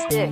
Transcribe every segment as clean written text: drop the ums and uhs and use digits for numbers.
Stick.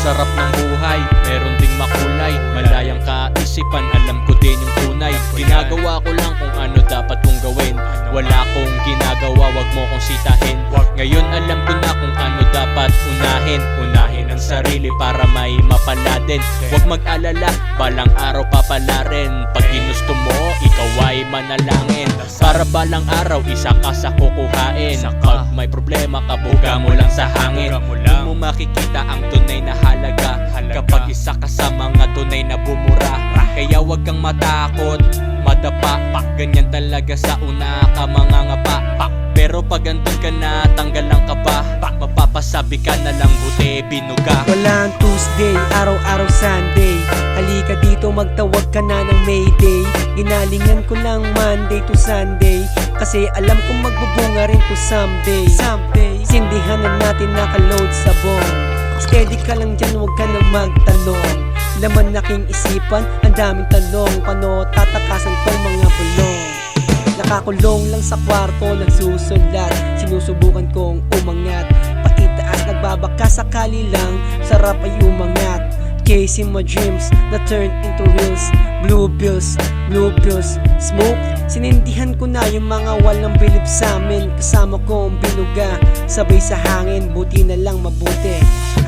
Sarap ng buhay, meron ding makulay. Malayang kaisipan, alam ko din yung tunay. Ginagawa ko lang kung ano dapat kong gawin. Wala kong ginagawa, wag mo kong sitahin. Ngayon alam ko na kung ano dapat unahin. Unahin ang sarili para may mapala din. Wag mag-alala, balang araw papala rin. Pag ginusto mo, ikaw ay manalangin. Para balang araw, isa ka sa kukuhain. Pag may problema, kabuga mo lang sa hangin. Di mo makikita ang tunay na halaga kapag isa ka sa mga tunay na bumura. Kaya wag kang matakot, madapa. Ganyan talaga sa una ka mga ngapa. Pero pag andun ka na, tanggal ang kaba. Mapapasabi ka na lang buti binuga. Walang Tuesday, araw-araw Sunday. Halika dito magtawag ka na ng Mayday. Ginalingan ko lang Monday to Sunday, kasi alam kong magbubunga rin to someday. Sindihan na natin nakaload sa bong. Steady ka lang dyan, huwag ka nang magtanong. Laman aking isipan, ang daming tanong. Paano tatakasan tong mga bulong? Nakakulong lang sa kwarto, nagsusulat. Sinusubukan kong umangat, paitaas, nagbabaka sakali lang. Sarap ay umangat. Chasing my dreams na turn into reels. Blue bills, smoke. Sinindihan ko na yung mga walang bilib sa amin. Kasama ko ang binuga, sabay sa hangin. Buti na lang mabuti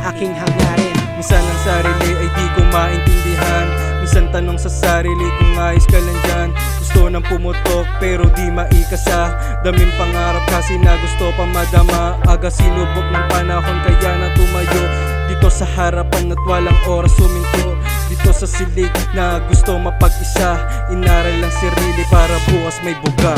aking hangarin. Minsan ang sarili ay di ko maintindihan. Minsan tanong sa sarili kung ayos ka lang dyan. Gusto nang pumutok pero di maikasa. Daming pangarap kasi na gusto pa madama. Aga sinubok ng panahon kaya na tumayo dito sa harapan at walang oras suminto. Dito sa silig na gusto mapag-isa. Inaral lang sarili para bukas may buga.